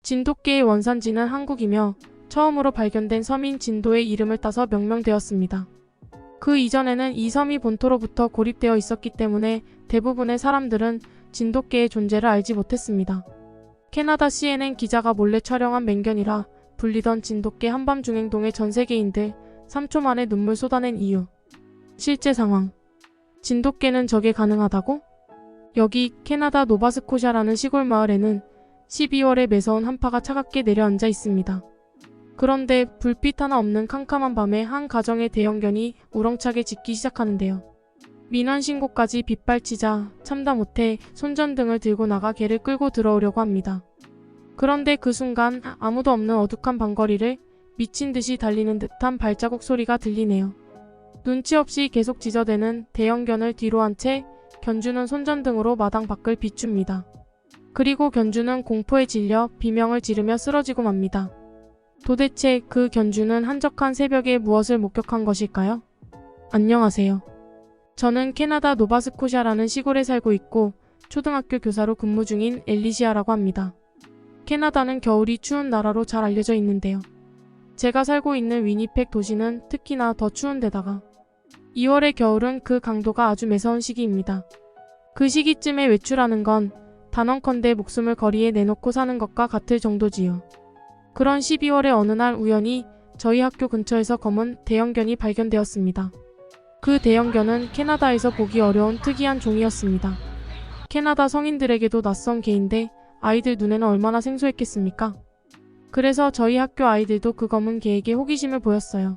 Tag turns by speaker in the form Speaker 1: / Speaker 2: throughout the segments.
Speaker 1: 진돗개의 원산지는 한국이며 처음으로 발견된 섬인 진도의 이름을 따서 명명되었습니다. 그 이전에는 이 섬이 본토로부터 고립되어 있었기 때문에 대부분의 사람들은 진돗개의 존재를 알지 못했습니다. 캐나다 CNN 기자가 몰래 촬영한 맹견이라 불리던 진돗개 한밤중 행동에 전 세계인들 3초 만에 눈물 쏟아낸 이유. 실제 상황. 진돗개는 저게 가능하다고? 여기 캐나다 노바스코샤라는 시골 마을에는 12월에 매서운 한파가 차갑게 내려앉아 있습니다. 그런데 불빛 하나 없는 캄캄한 밤에 한 가정의 대형견이 우렁차게 짖기 시작하는데요. 민원 신고까지 빗발치자 참다 못해 손전등을 들고 나가 개를 끌고 들어오려고 합니다. 그런데 그 순간 아무도 없는 어둑한 방거리를 미친 듯이 달리는 듯한 발자국 소리가 들리네요. 눈치 없이 계속 짖어대는 대형견을 뒤로 한 채 견주는 손전등으로 마당 밖을 비춥니다. 그리고 견주는 공포에 질려 비명을 지르며 쓰러지고 맙니다. 도대체 그 견주는 한적한 새벽에 무엇을 목격한 것일까요? 안녕하세요. 저는 캐나다 노바스코샤라는 시골에 살고 있고 초등학교 교사로 근무 중인 엘리시아라고 합니다. 캐나다는 겨울이 추운 나라로 잘 알려져 있는데요. 제가 살고 있는 위니펙 도시는 특히나 더 추운 데다가 2월의 겨울은 그 강도가 아주 매서운 시기입니다. 그 시기쯤에 외출하는 건 단언컨대 목숨을 거리에 내놓고 사는 것과 같을 정도지요. 그런 12월의 어느 날 우연히 저희 학교 근처에서 검은 대형견이 발견되었습니다. 그 대형견은 캐나다에서 보기 어려운 특이한 종이었습니다. 캐나다 성인들에게도 낯선 개인데 아이들 눈에는 얼마나 생소했겠습니까? 그래서 저희 학교 아이들도 그 검은 개에게 호기심을 보였어요.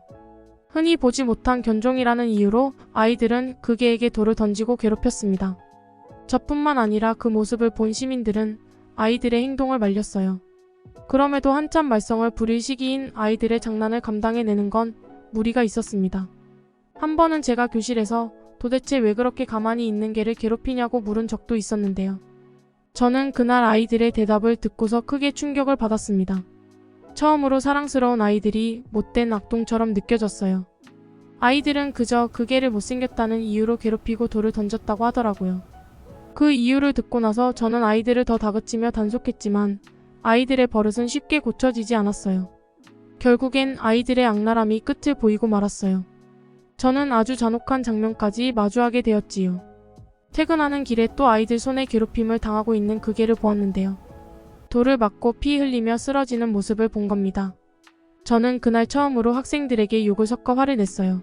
Speaker 1: 흔히 보지 못한 견종이라는 이유로 아이들은 그 개에게 돌을 던지고 괴롭혔습니다. 저뿐만 아니라 그 모습을 본 시민들은 아이들의 행동을 말렸어요. 그럼에도 한참 말썽을 부릴 시기인 아이들의 장난을 감당해내는 건 무리가 있었습니다. 한 번은 제가 교실에서 도대체 왜 그렇게 가만히 있는 개를 괴롭히냐고 물은 적도 있었는데요. 저는 그날 아이들의 대답을 듣고서 크게 충격을 받았습니다. 처음으로 사랑스러운 아이들이 못된 악동처럼 느껴졌어요. 아이들은 그저 그 개를 못생겼다는 이유로 괴롭히고 돌을 던졌다고 하더라고요. 그 이유를 듣고 나서 저는 아이들을 더 다그치며 단속했지만 아이들의 버릇은 쉽게 고쳐지지 않았어요. 결국엔 아이들의 악랄함이 끝을 보이고 말았어요. 저는 아주 잔혹한 장면까지 마주하게 되었지요. 퇴근하는 길에 또 아이들 손에 괴롭힘을 당하고 있는 그 개를 보았는데요. 돌을 맞고 피 흘리며 쓰러지는 모습을 본 겁니다. 저는 그날 처음으로 학생들에게 욕을 섞어 화를 냈어요.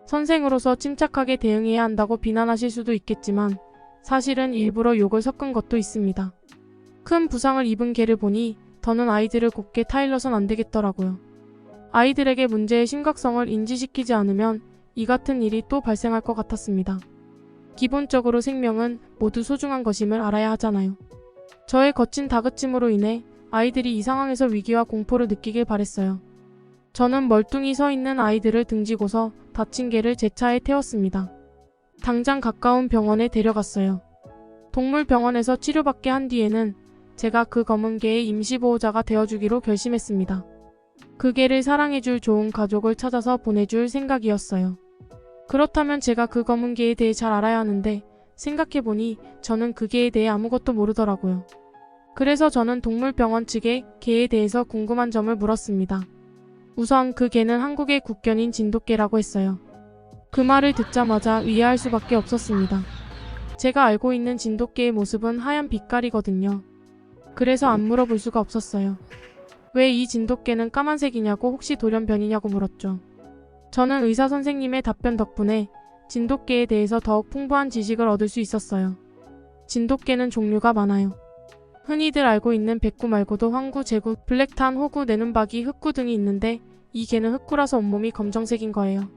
Speaker 1: 선생으로서 침착하게 대응해야 한다고 비난하실 수도 있겠지만 사실은 일부러 욕을 섞은 것도 있습니다. 큰 부상을 입은 개를 보니 더는 아이들을 곱게 타일러선 안 되겠더라고요. 아이들에게 문제의 심각성을 인지시키지 않으면 이 같은 일이 또 발생할 것 같았습니다. 기본적으로 생명은 모두 소중한 것임을 알아야 하잖아요. 저의 거친 다그침으로 인해 아이들이 이 상황에서 위기와 공포를 느끼길 바랬어요. 저는 멀뚱히 서 있는 아이들을 등지고서 다친 개를 제 차에 태웠습니다. 당장 가까운 병원에 데려갔어요. 동물병원에서 치료받게 한 뒤에는 제가 그 검은 개의 임시보호자가 되어주기로 결심했습니다. 그 개를 사랑해줄 좋은 가족을 찾아서 보내줄 생각이었어요. 그렇다면 제가 그 검은 개에 대해 잘 알아야 하는데 생각해보니 저는 그 개에 대해 아무것도 모르더라고요. 그래서 저는 동물병원 측에 개에 대해서 궁금한 점을 물었습니다. 우선 그 개는 한국의 국견인 진돗개라고 했어요. 그 말을 듣자마자 이해할 수밖에 없었습니다. 제가 알고 있는 진돗개의 모습은 하얀 빛깔이거든요. 그래서 안 물어볼 수가 없었어요. 왜 이 진돗개는 까만색이냐고 혹시 돌연변이냐고 물었죠. 저는 의사 선생님의 답변 덕분에 진돗개에 대해서 더욱 풍부한 지식을 얻을 수 있었어요. 진돗개는 종류가 많아요. 흔히들 알고 있는 백구 말고도 황구, 제구, 블랙탄, 호구, 내눈박이, 흑구 등이 있는데 이 개는 흑구라서 온몸이 검정색인 거예요.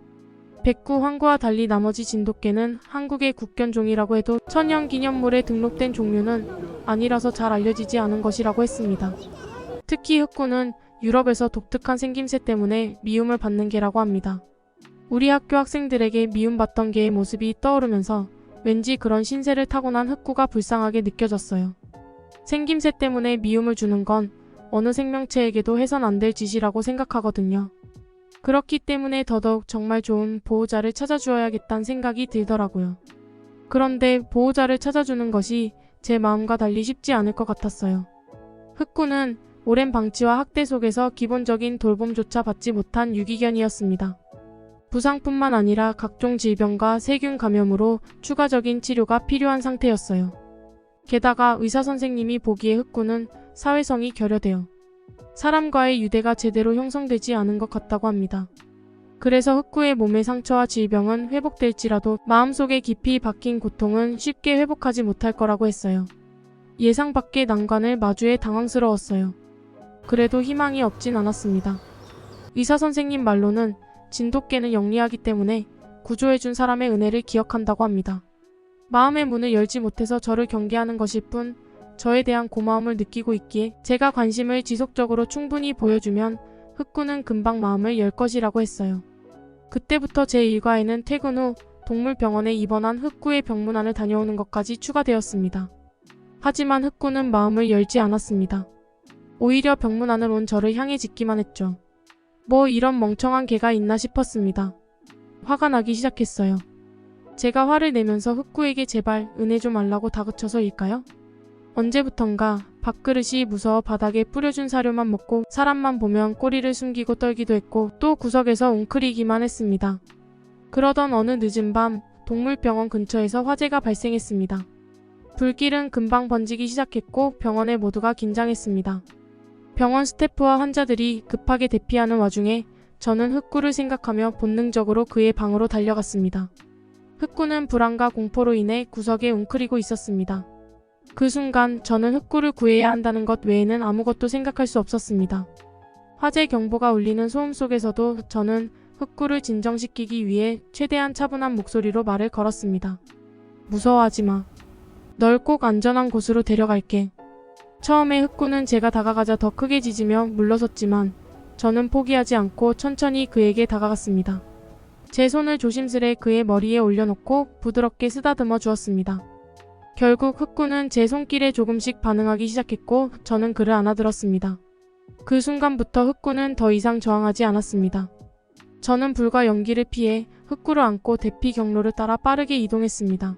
Speaker 1: 백구, 황구와 달리 나머지 진돗개는 한국의 국견종이라고 해도 천연기념물에 등록된 종류는 아니라서 잘 알려지지 않은 것이라고 했습니다. 특히 흑구는 유럽에서 독특한 생김새 때문에 미움을 받는 개라고 합니다. 우리 학교 학생들에게 미움받던 개의 모습이 떠오르면서 왠지 그런 신세를 타고난 흑구가 불쌍하게 느껴졌어요. 생김새 때문에 미움을 주는 건 어느 생명체에게도 해선 안 될 짓이라고 생각하거든요. 그렇기 때문에 더더욱 정말 좋은 보호자를 찾아주어야겠다는 생각이 들더라고요. 그런데 보호자를 찾아주는 것이 제 마음과 달리 쉽지 않을 것 같았어요. 흑구는 오랜 방치와 학대 속에서 기본적인 돌봄조차 받지 못한 유기견이었습니다. 부상뿐만 아니라 각종 질병과 세균 감염으로 추가적인 치료가 필요한 상태였어요. 게다가 의사 선생님이 보기에 흑구는 사회성이 결여되어 사람과의 유대가 제대로 형성되지 않은 것 같다고 합니다. 그래서 흑구의 몸의 상처와 질병은 회복될지라도 마음속에 깊이 박힌 고통은 쉽게 회복하지 못할 거라고 했어요. 예상 밖의 난관을 마주해 당황스러웠어요. 그래도 희망이 없진 않았습니다. 의사 선생님 말로는 진돗개는 영리하기 때문에 구조해준 사람의 은혜를 기억한다고 합니다. 마음의 문을 열지 못해서 저를 경계하는 것일 뿐 저에 대한 고마움을 느끼고 있기에 제가 관심을 지속적으로 충분히 보여주면 흑구는 금방 마음을 열 것이라고 했어요. 그때부터 제 일과에는 퇴근 후 동물병원에 입원한 흑구의 병문안을 다녀오는 것까지 추가되었습니다. 하지만 흑구는 마음을 열지 않았습니다. 오히려 병문안을 온 저를 향해 짖기만 했죠. 뭐 이런 멍청한 개가 있나 싶었습니다. 화가 나기 시작했어요. 제가 화를 내면서 흑구에게 제발 은혜 좀 알라고 다그쳐서일까요? 언제부턴가 밥그릇이 무서워 바닥에 뿌려준 사료만 먹고 사람만 보면 꼬리를 숨기고 떨기도 했고 또 구석에서 웅크리기만 했습니다. 그러던 어느 늦은 밤 동물병원 근처에서 화재가 발생했습니다. 불길은 금방 번지기 시작했고 병원의 모두가 긴장했습니다. 병원 스태프와 환자들이 급하게 대피하는 와중에 저는 흑구를 생각하며 본능적으로 그의 방으로 달려갔습니다. 흑구는 불안과 공포로 인해 구석에 웅크리고 있었습니다. 그 순간 저는 흑구를 구해야 한다는 것 외에는 아무것도 생각할 수 없었습니다. 화재 경보가 울리는 소음 속에서도 저는 흑구를 진정시키기 위해 최대한 차분한 목소리로 말을 걸었습니다. 무서워하지 마. 널 꼭 안전한 곳으로 데려갈게. 처음에 흑구는 제가 다가가자 더 크게 짖으며 물러섰지만 저는 포기하지 않고 천천히 그에게 다가갔습니다. 제 손을 조심스레 그의 머리에 올려놓고 부드럽게 쓰다듬어 주었습니다. 결국 흑구는 제 손길에 조금씩 반응하기 시작했고 저는 그를 안아들었습니다. 그 순간부터 흑구는 더 이상 저항하지 않았습니다. 저는 불과 연기를 피해 흑구를 안고 대피 경로를 따라 빠르게 이동했습니다.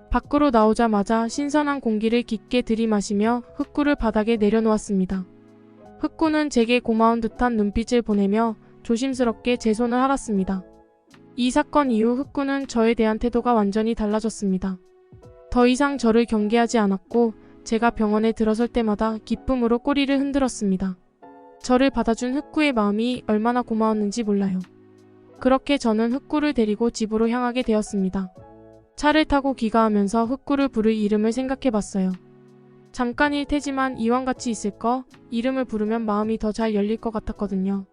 Speaker 1: 밖으로 나오자마자 신선한 공기를 깊게 들이마시며 흑구를 바닥에 내려놓았습니다. 흑구는 제게 고마운 듯한 눈빛을 보내며 조심스럽게 제 손을 알았습니다. 이 사건 이후 흑구는 저에 대한 태도가 완전히 달라졌습니다. 더 이상 저를 경계하지 않았고 제가 병원에 들어설 때마다 기쁨으로 꼬리를 흔들었습니다. 저를 받아준 흑구의 마음이 얼마나 고마웠는지 몰라요. 그렇게 저는 흑구를 데리고 집으로 향하게 되었습니다. 차를 타고 귀가하면서 흑구를 부를 이름을 생각해봤어요. 잠깐일 테지만 이왕같이 있을 거 이름을 부르면 마음이 더 잘 열릴 것 같았거든요.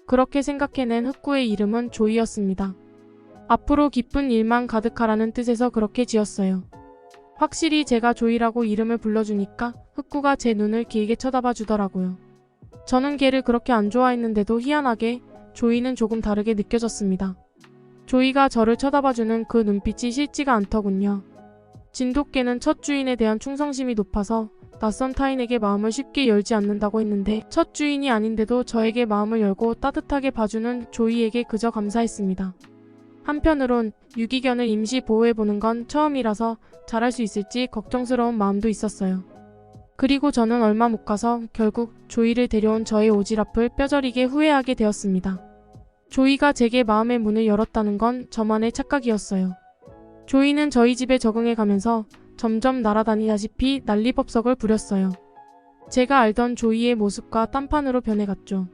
Speaker 1: 그렇게 생각해낸 흑구의 이름은 조이였습니다. 앞으로 기쁜 일만 가득하라는 뜻에서 그렇게 지었어요. 확실히 제가 조이라고 이름을 불러주니까 흑구가 제 눈을 길게 쳐다봐 주더라고요. 저는 걔를 그렇게 안 좋아했는데도 희한하게 조이는 조금 다르게 느껴졌습니다. 조이가 저를 쳐다봐주는 그 눈빛이 싫지가 않더군요. 진돗개는 첫 주인에 대한 충성심이 높아서 낯선 타인에게 마음을 쉽게 열지 않는다고 했는데 첫 주인이 아닌데도 저에게 마음을 열고 따뜻하게 봐주는 조이에게 그저 감사했습니다. 한편으론 유기견을 임시 보호해보는 건 처음이라서 잘할 수 있을지 걱정스러운 마음도 있었어요. 그리고 저는 얼마 못 가서 결국 조이를 데려온 저의 오지랖을 뼈저리게 후회하게 되었습니다. 조이가 제게 마음의 문을 열었다는 건 저만의 착각이었어요. 조이는 저희 집에 적응해가면서 점점 날아다니다시피 난리법석을 부렸어요. 제가 알던 조이의 모습과 딴판으로 변해갔죠.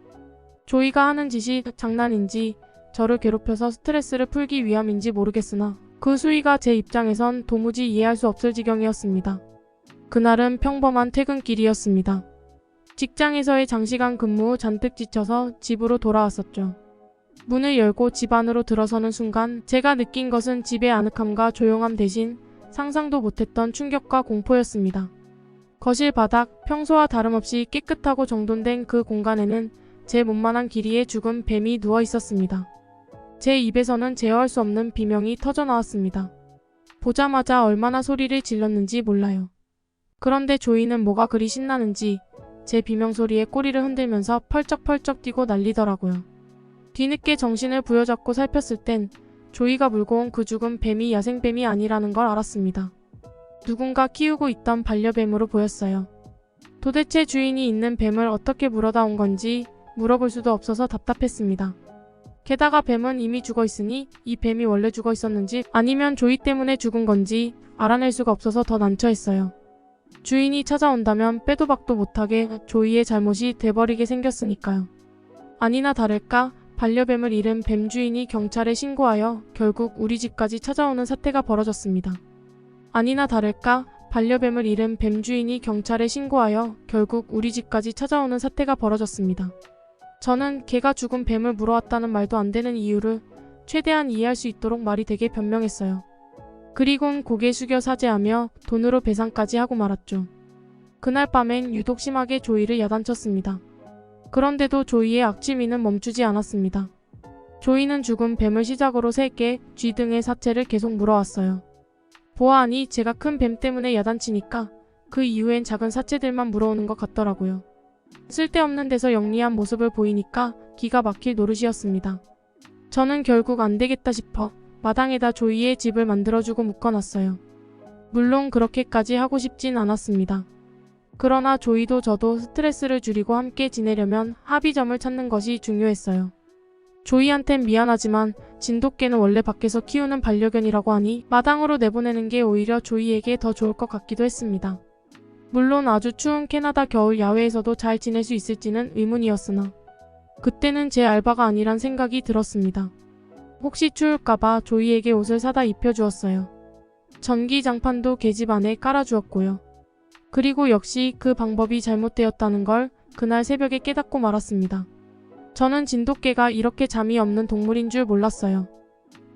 Speaker 1: 조이가 하는 짓이 장난인지 저를 괴롭혀서 스트레스를 풀기 위함인지 모르겠으나 그 수위가 제 입장에선 도무지 이해할 수 없을 지경이었습니다. 그날은 평범한 퇴근길이었습니다. 직장에서의 장시간 근무 후 잔뜩 지쳐서 집으로 돌아왔었죠. 문을 열고 집 안으로 들어서는 순간 제가 느낀 것은 집의 아늑함과 조용함 대신 상상도 못했던 충격과 공포였습니다. 거실 바닥, 평소와 다름없이 깨끗하고 정돈된 그 공간에는 제 몸만한 길이의 죽은 뱀이 누워 있었습니다. 제 입에서는 제어할 수 없는 비명이 터져나왔습니다. 보자마자 얼마나 소리를 질렀는지 몰라요. 그런데 조이는 뭐가 그리 신나는지 제 비명소리에 꼬리를 흔들면서 펄쩍펄쩍 뛰고 난리더라고요. 뒤늦게 정신을 부여잡고 살폈을 땐 조이가 물고 온 그 죽은 뱀이 야생뱀이 아니라는 걸 알았습니다. 누군가 키우고 있던 반려뱀으로 보였어요. 도대체 주인이 있는 뱀을 어떻게 물어다 온 건지 물어볼 수도 없어서 답답했습니다. 게다가 뱀은 이미 죽어 있으니 이 뱀이 원래 죽어 있었는지 아니면 조이 때문에 죽은 건지 알아낼 수가 없어서 더 난처했어요. 주인이 찾아온다면 빼도 박도 못하게 조이의 잘못이 돼버리게 생겼으니까요. 아니나 다를까 반려뱀을 잃은 뱀 주인이 경찰에 신고하여 결국 우리 집까지 찾아오는 사태가 벌어졌습니다. 아니나 다를까 반려뱀을 잃은 뱀 주인이 경찰에 신고하여 결국 우리 집까지 찾아오는 사태가 벌어졌습니다. 저는 개가 죽은 뱀을 물어왔다는 말도 안 되는 이유를 최대한 이해할 수 있도록 말이 되게 변명했어요. 그리곤 고개 숙여 사죄하며 돈으로 배상까지 하고 말았죠. 그날 밤엔 유독 심하게 조이를 야단쳤습니다. 그런데도 조이의 악취미는 멈추지 않았습니다. 조이는 죽은 뱀을 시작으로 3개, 쥐 등의 사체를 계속 물어왔어요. 보아하니 제가 큰 뱀 때문에 야단치니까 그 이후엔 작은 사체들만 물어오는 것 같더라고요. 쓸데없는 데서 영리한 모습을 보이니까 기가 막힐 노릇이었습니다. 저는 결국 안 되겠다 싶어 마당에다 조이의 집을 만들어주고 묶어놨어요. 물론 그렇게까지 하고 싶진 않았습니다. 그러나 조이도 저도 스트레스를 줄이고 함께 지내려면 합의점을 찾는 것이 중요했어요. 조이한텐 미안하지만 진돗개는 원래 밖에서 키우는 반려견이라고 하니 마당으로 내보내는 게 오히려 조이에게 더 좋을 것 같기도 했습니다. 물론 아주 추운 캐나다 겨울 야외에서도 잘 지낼 수 있을지는 의문이었으나 그때는 제 알바가 아니란 생각이 들었습니다. 혹시 추울까봐 조이에게 옷을 사다 입혀주었어요. 전기장판도 계집 안에 깔아주었고요. 그리고 역시 그 방법이 잘못되었다는 걸 그날 새벽에 깨닫고 말았습니다. 저는 진돗개가 이렇게 잠이 없는 동물인 줄 몰랐어요.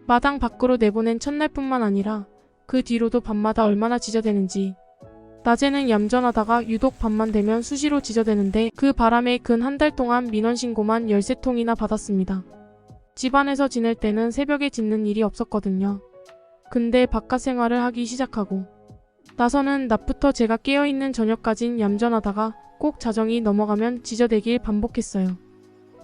Speaker 1: 마당 밖으로 내보낸 첫날뿐만 아니라 그 뒤로도 밤마다 얼마나 짖어대는지. 낮에는 얌전하다가 유독 밤만 되면 수시로 짖어대는데 그 바람에 근 한 달 동안 민원 신고만 13통이나 받았습니다. 집안에서 지낼 때는 새벽에 짖는 일이 없었거든요. 근데 바깥 생활을 하기 시작하고 나서는 낮부터 제가 깨어있는 저녁까진 얌전하다가 꼭 자정이 넘어가면 짖어대길 반복했어요.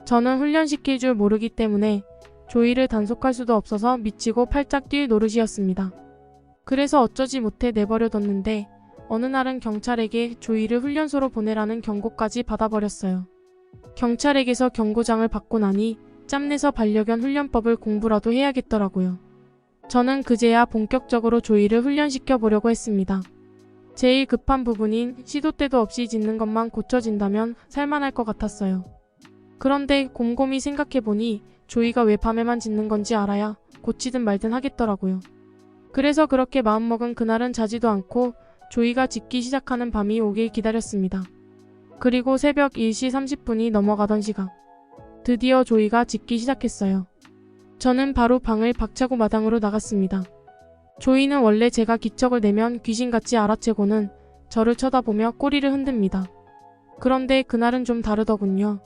Speaker 1: 저는 훈련시킬 줄 모르기 때문에 조이를 단속할 수도 없어서 미치고 팔짝 뛸 노릇이었습니다. 그래서 어쩌지 못해 내버려뒀는데 어느 날은 경찰에게 조이를 훈련소로 보내라는 경고까지 받아버렸어요. 경찰에게서 경고장을 받고 나니 짬내서 반려견 훈련법을 공부라도 해야겠더라고요. 저는 그제야 본격적으로 조이를 훈련시켜 보려고 했습니다. 제일 급한 부분인 시도 때도 없이 짖는 것만 고쳐진다면 살만할 것 같았어요. 그런데 곰곰이 생각해보니 조이가 왜 밤에만 짖는 건지 알아야 고치든 말든 하겠더라고요. 그래서 그렇게 마음먹은 그날은 자지도 않고 조이가 짖기 시작하는 밤이 오길 기다렸습니다. 그리고 새벽 1시 30분이 넘어가던 시각. 드디어 조이가 짖기 시작했어요. 저는 바로 방을 박차고 마당으로 나갔습니다. 조이는 원래 제가 기척을 내면 귀신같이 알아채고는 저를 쳐다보며 꼬리를 흔듭니다. 그런데 그날은 좀 다르더군요.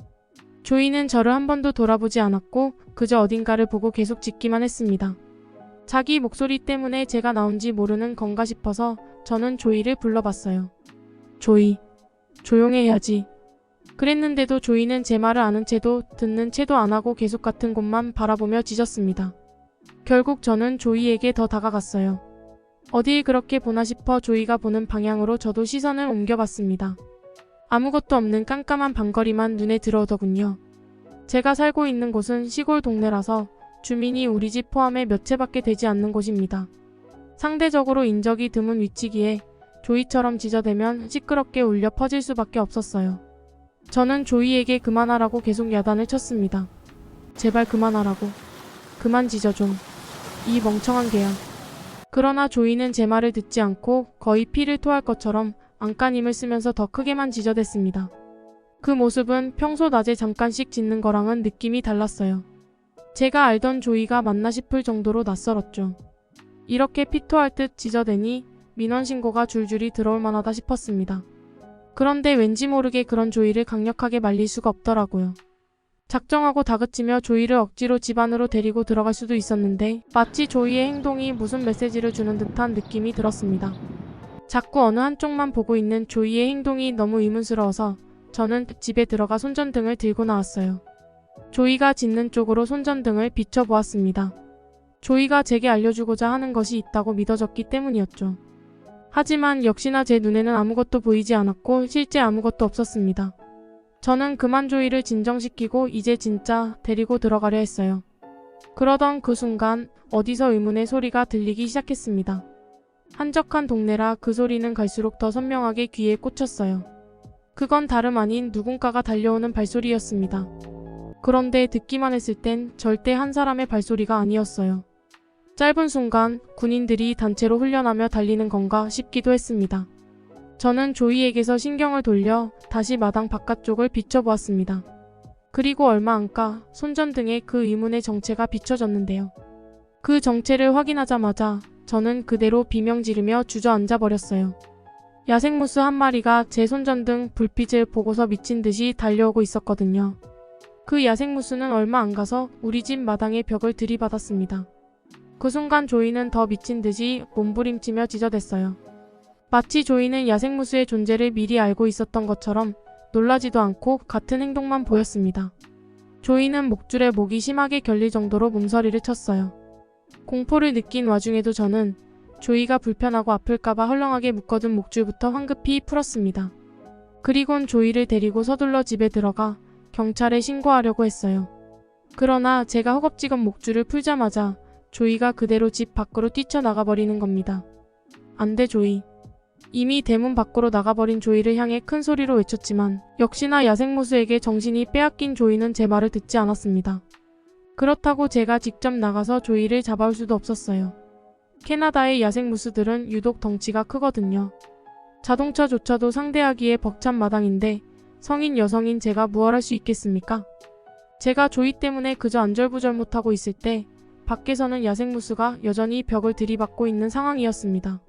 Speaker 1: 조이는 저를 한 번도 돌아보지 않았고 그저 어딘가를 보고 계속 짖기만 했습니다. 자기 목소리 때문에 제가 나온지 모르는 건가 싶어서 저는 조이를 불러봤어요. 조이, 조용해야지. 그랬는데도 조이는 제 말을 아는 채도 듣는 채도 안 하고 계속 같은 곳만 바라보며 짖었습니다. 결국 저는 조이에게 더 다가갔어요. 어딜 그렇게 보나 싶어 조이가 보는 방향으로 저도 시선을 옮겨봤습니다. 아무것도 없는 깜깜한 방거리만 눈에 들어오더군요. 제가 살고 있는 곳은 시골 동네라서 주민이 우리 집 포함해 몇 채밖에 되지 않는 곳입니다. 상대적으로 인적이 드문 위치기에 조이처럼 짖어대면 시끄럽게 울려 퍼질 수밖에 없었어요. 저는 조이에게 그만하라고 계속 야단을 쳤습니다. 제발 그만하라고. 그만 짖어 좀. 이 멍청한 개야. 그러나 조이는 제 말을 듣지 않고 거의 피를 토할 것처럼 안간힘을 쓰면서 더 크게만 짖어댔습니다. 그 모습은 평소 낮에 잠깐씩 짖는 거랑은 느낌이 달랐어요. 제가 알던 조이가 맞나 싶을 정도로 낯설었죠. 이렇게 피토할 듯 짖어대니 민원 신고가 줄줄이 들어올 만하다 싶었습니다. 그런데 왠지 모르게 그런 조이를 강력하게 말릴 수가 없더라고요. 작정하고 다그치며 조이를 억지로 집 안으로 데리고 들어갈 수도 있었는데 마치 조이의 행동이 무슨 메시지를 주는 듯한 느낌이 들었습니다. 자꾸 어느 한쪽만 보고 있는 조이의 행동이 너무 의문스러워서 저는 집에 들어가 손전등을 들고 나왔어요. 조이가 짖는 쪽으로 손전등을 비춰보았습니다. 조이가 제게 알려주고자 하는 것이 있다고 믿어졌기 때문이었죠. 하지만 역시나 제 눈에는 아무것도 보이지 않았고 실제 아무것도 없었습니다. 저는 그만 조이를 진정시키고 이제 진짜 데리고 들어가려 했어요. 그러던 그 순간 어디서 의문의 소리가 들리기 시작했습니다. 한적한 동네라 그 소리는 갈수록 더 선명하게 귀에 꽂혔어요. 그건 다름 아닌 누군가가 달려오는 발소리였습니다. 그런데 듣기만 했을 땐 절대 한 사람의 발소리가 아니었어요. 짧은 순간 군인들이 단체로 훈련하며 달리는 건가 싶기도 했습니다. 저는 조이에게서 신경을 돌려 다시 마당 바깥쪽을 비춰보았습니다. 그리고 얼마 안가 손전등에 그 의문의 정체가 비춰졌는데요. 그 정체를 확인하자마자 저는 그대로 비명 지르며 주저앉아 버렸어요. 야생무스 한 마리가 제 손전등 불빛을 보고서 미친 듯이 달려오고 있었거든요. 그 야생무스는 얼마 안 가서 우리 집 마당에 벽을 들이받았습니다. 그 순간 조이는 더 미친 듯이 몸부림치며 짖어댔어요. 마치 조이는 야생무스의 존재를 미리 알고 있었던 것처럼 놀라지도 않고 같은 행동만 보였습니다. 조이는 목줄에 목이 심하게 결릴 정도로 몸서리를 쳤어요. 공포를 느낀 와중에도 저는 조이가 불편하고 아플까봐 헐렁하게 묶어둔 목줄부터 황급히 풀었습니다. 그리곤 조이를 데리고 서둘러 집에 들어가 경찰에 신고하려고 했어요. 그러나 제가 허겁지겁 목줄을 풀자마자 조이가 그대로 집 밖으로 뛰쳐나가버리는 겁니다. 안 돼 조이. 이미 대문 밖으로 나가버린 조이를 향해 큰 소리로 외쳤지만 역시나 야생무수에게 정신이 빼앗긴 조이는 제 말을 듣지 않았습니다. 그렇다고 제가 직접 나가서 조이를 잡아올 수도 없었어요. 캐나다의 야생무스들은 유독 덩치가 크거든요. 자동차조차도 상대하기에 벅찬 마당인데 성인 여성인 제가 무얼 할 수 있겠습니까? 제가 조이 때문에 그저 안절부절 못하고 있을 때 밖에서는 야생무스가 여전히 벽을 들이받고 있는 상황이었습니다.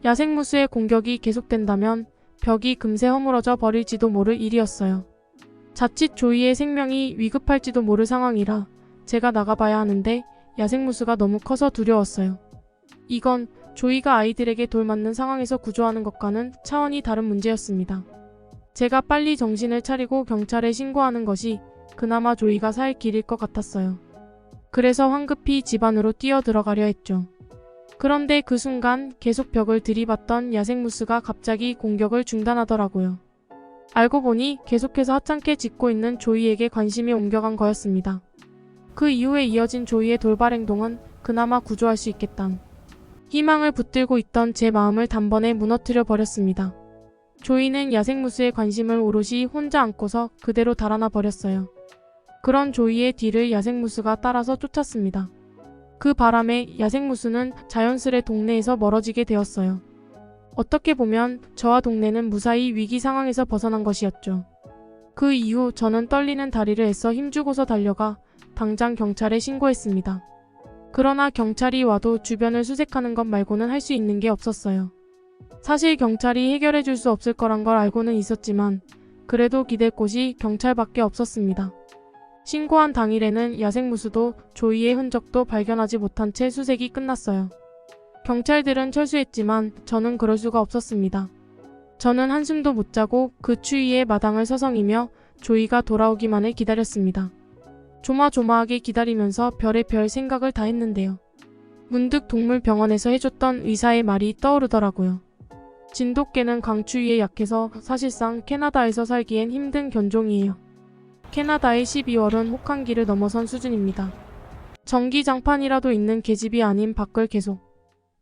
Speaker 1: 야생무스의 공격이 계속된다면 벽이 금세 허물어져 버릴지도 모를 일이었어요. 자칫 조이의 생명이 위급할지도 모를 상황이라 제가 나가봐야 하는데 야생무스가 너무 커서 두려웠어요. 이건 조이가 아이들에게 돌맞는 상황에서 구조하는 것과는 차원이 다른 문제였습니다. 제가 빨리 정신을 차리고 경찰에 신고하는 것이 그나마 조이가 살 길일 것 같았어요. 그래서 황급히 집 안으로 뛰어 들어가려 했죠. 그런데 그 순간 계속 벽을 들이받던 야생무스가 갑자기 공격을 중단하더라고요. 알고 보니 계속해서 하찮게 짖고 있는 조이에게 관심이 옮겨간 거였습니다. 그 이후에 이어진 조이의 돌발 행동은 그나마 구조할 수 있겠다는 희망을 붙들고 있던 제 마음을 단번에 무너뜨려 버렸습니다. 조이는 야생무스의 관심을 오롯이 혼자 안고서 그대로 달아나 버렸어요. 그런 조이의 뒤를 야생무스가 따라서 쫓았습니다. 그 바람에 야생무스는 자연스레 동네에서 멀어지게 되었어요. 어떻게 보면 저와 동네는 무사히 위기 상황에서 벗어난 것이었죠. 그 이후 저는 떨리는 다리를 애써 힘주고서 달려가 당장 경찰에 신고했습니다. 그러나 경찰이 와도 주변을 수색하는 것 말고는 할 수 있는 게 없었어요. 사실 경찰이 해결해 줄 수 없을 거란 걸 알고는 있었지만 그래도 기댈 곳이 경찰밖에 없었습니다. 신고한 당일에는 야생무스도 조이의 흔적도 발견하지 못한 채 수색이 끝났어요. 경찰들은 철수했지만 저는 그럴 수가 없었습니다. 저는 한숨도 못 자고 그 추위에 마당을 서성이며 조이가 돌아오기만을 기다렸습니다. 조마조마하게 기다리면서 별의별 생각을 다 했는데요. 문득 동물병원에서 해줬던 의사의 말이 떠오르더라고요. 진돗개는 강추위에 약해서 사실상 캐나다에서 살기엔 힘든 견종이에요. 캐나다의 12월은 혹한기를 넘어선 수준입니다. 전기장판이라도 있는 계집이 아닌 밖을 계속